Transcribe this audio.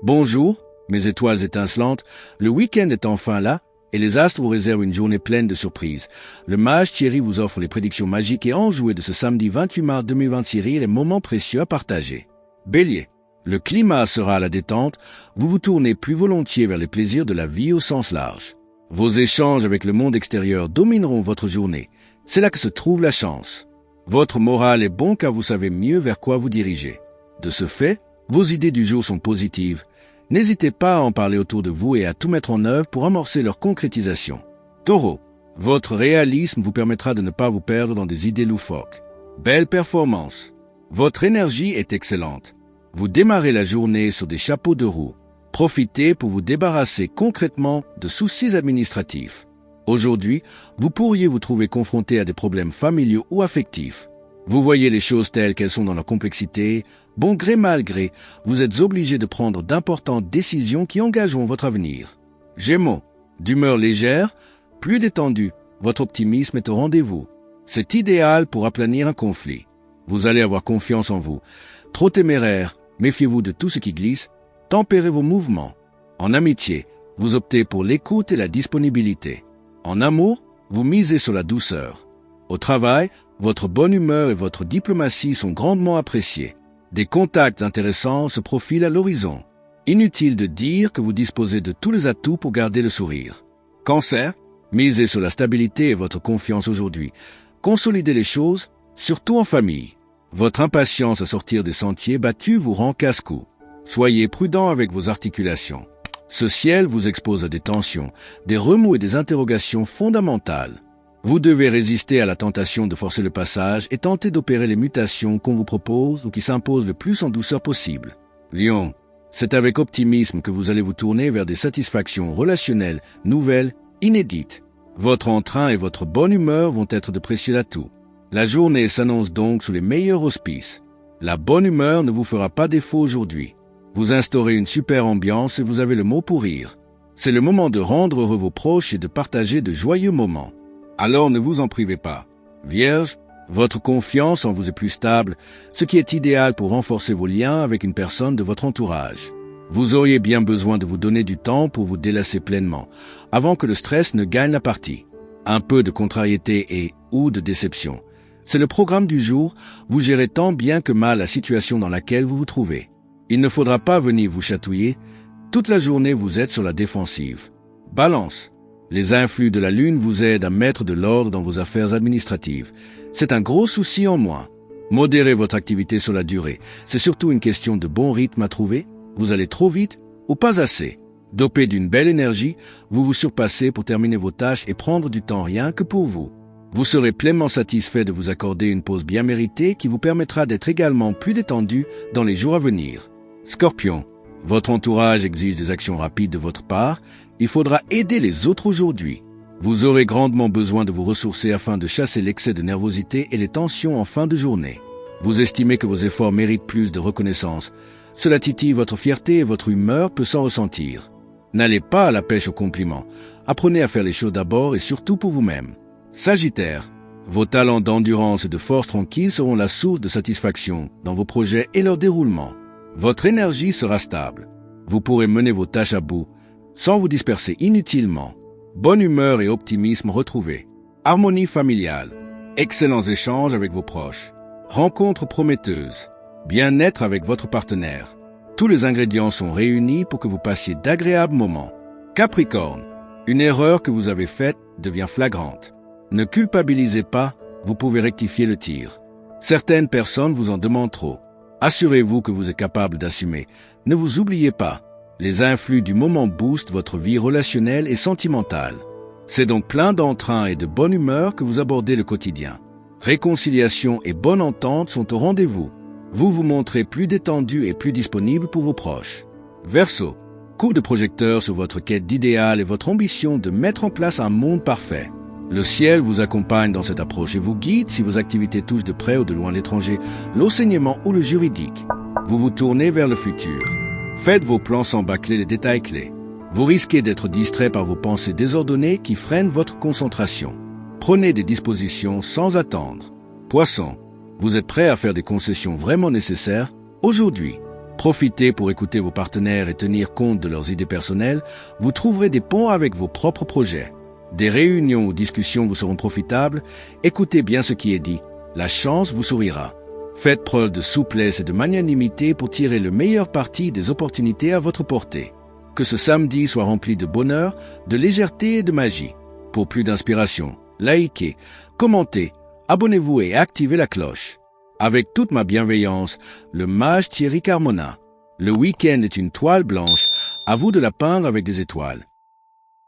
Bonjour, mes étoiles étincelantes, le week-end est enfin là et les astres vous réservent une journée pleine de surprises. Le mage Thierry vous offre les prédictions magiques et enjouées de ce samedi 28 mars 2026 et les moments précieux à partager. Bélier, le climat sera à la détente, vous vous tournez plus volontiers vers les plaisirs de la vie au sens large. Vos échanges avec le monde extérieur domineront votre journée. C'est là que se trouve la chance. Votre moral est bon car vous savez mieux vers quoi vous diriger. De ce fait, vos idées du jour sont positives. N'hésitez pas à en parler autour de vous et à tout mettre en œuvre pour amorcer leur concrétisation. Taureau, votre réalisme vous permettra de ne pas vous perdre dans des idées loufoques. Belle performance. Votre énergie est excellente. Vous démarrez la journée sur des chapeaux de roue. Profitez pour vous débarrasser concrètement de soucis administratifs. Aujourd'hui, vous pourriez vous trouver confronté à des problèmes familiaux ou affectifs. Vous voyez les choses telles qu'elles sont dans leur complexité. Bon gré mal gré, vous êtes obligé de prendre d'importantes décisions qui engageront votre avenir. Gémeaux, d'humeur légère, plus détendue, votre optimisme est au rendez-vous. C'est idéal pour aplanir un conflit. Vous allez avoir confiance en vous. Trop téméraire, méfiez-vous de tout ce qui glisse, tempérez vos mouvements. En amitié, vous optez pour l'écoute et la disponibilité. En amour, vous misez sur la douceur. Au travail, votre bonne humeur et votre diplomatie sont grandement appréciées. Des contacts intéressants se profilent à l'horizon. Inutile de dire que vous disposez de tous les atouts pour garder le sourire. Cancer, misez sur la stabilité et votre confiance aujourd'hui. Consolidez les choses, surtout en famille. Votre impatience à sortir des sentiers battus vous rend casse-cou. Soyez prudent avec vos articulations. Ce ciel vous expose à des tensions, des remous et des interrogations fondamentales. Vous devez résister à la tentation de forcer le passage et tenter d'opérer les mutations qu'on vous propose ou qui s'imposent le plus en douceur possible. Lion, c'est avec optimisme que vous allez vous tourner vers des satisfactions relationnelles, nouvelles, inédites. Votre entrain et votre bonne humeur vont être de précieux atouts. La journée s'annonce donc sous les meilleurs auspices. La bonne humeur ne vous fera pas défaut aujourd'hui. Vous instaurez une super ambiance et vous avez le mot pour rire. C'est le moment de rendre heureux vos proches et de partager de joyeux moments. Alors ne vous en privez pas. Vierge, votre confiance en vous est plus stable, ce qui est idéal pour renforcer vos liens avec une personne de votre entourage. Vous auriez bien besoin de vous donner du temps pour vous délasser pleinement, avant que le stress ne gagne la partie. Un peu de contrariété et ou de déception. C'est le programme du jour, vous gérez tant bien que mal la situation dans laquelle vous vous trouvez. Il ne faudra pas venir vous chatouiller, toute la journée vous êtes sur la défensive. Balance. Les influx de la Lune vous aident à mettre de l'ordre dans vos affaires administratives. C'est un gros souci en moins. Modérez votre activité sur la durée. C'est surtout une question de bon rythme à trouver. Vous allez trop vite ou pas assez. Dopé d'une belle énergie, vous vous surpassez pour terminer vos tâches et prendre du temps rien que pour vous. Vous serez pleinement satisfait de vous accorder une pause bien méritée qui vous permettra d'être également plus détendu dans les jours à venir. Scorpion, votre entourage exige des actions rapides de votre part. Il faudra aider les autres aujourd'hui. Vous aurez grandement besoin de vous ressourcer afin de chasser l'excès de nervosité et les tensions en fin de journée. Vous estimez que vos efforts méritent plus de reconnaissance. Cela titille votre fierté et votre humeur peut s'en ressentir. N'allez pas à la pêche aux compliments. Apprenez à faire les choses d'abord et surtout pour vous-même. Sagittaire, vos talents d'endurance et de force tranquille seront la source de satisfaction dans vos projets et leur déroulement. Votre énergie sera stable. Vous pourrez mener vos tâches à bout, sans vous disperser inutilement. Bonne humeur et optimisme retrouvés. Harmonie familiale. Excellents échanges avec vos proches. Rencontres prometteuses. Bien-être avec votre partenaire. Tous les ingrédients sont réunis pour que vous passiez d'agréables moments. Capricorne. Une erreur que vous avez faite devient flagrante. Ne culpabilisez pas, vous pouvez rectifier le tir. Certaines personnes vous en demandent trop. Assurez-vous que vous êtes capable d'assumer. Ne vous oubliez pas. Les influx du moment boostent votre vie relationnelle et sentimentale. C'est donc plein d'entrain et de bonne humeur que vous abordez le quotidien. Réconciliation et bonne entente sont au rendez-vous. Vous vous montrez plus détendu et plus disponible pour vos proches. Verseau, coup de projecteur sur votre quête d'idéal et votre ambition de mettre en place un monde parfait. Le ciel vous accompagne dans cette approche et vous guide si vos activités touchent de près ou de loin l'étranger, l'enseignement ou le juridique. Vous vous tournez vers le futur. Faites vos plans sans bâcler les détails clés. Vous risquez d'être distrait par vos pensées désordonnées qui freinent votre concentration. Prenez des dispositions sans attendre. Poisson, vous êtes prêt à faire des concessions vraiment nécessaires aujourd'hui. Profitez pour écouter vos partenaires et tenir compte de leurs idées personnelles. Vous trouverez des ponts avec vos propres projets. Des réunions ou discussions vous seront profitables. Écoutez bien ce qui est dit. La chance vous sourira. Faites preuve de souplesse et de magnanimité pour tirer le meilleur parti des opportunités à votre portée. Que ce samedi soit rempli de bonheur, de légèreté et de magie. Pour plus d'inspiration, likez, commentez, abonnez-vous et activez la cloche. Avec toute ma bienveillance, le mage Thierry Carmona. Le week-end est une toile blanche, à vous de la peindre avec des étoiles.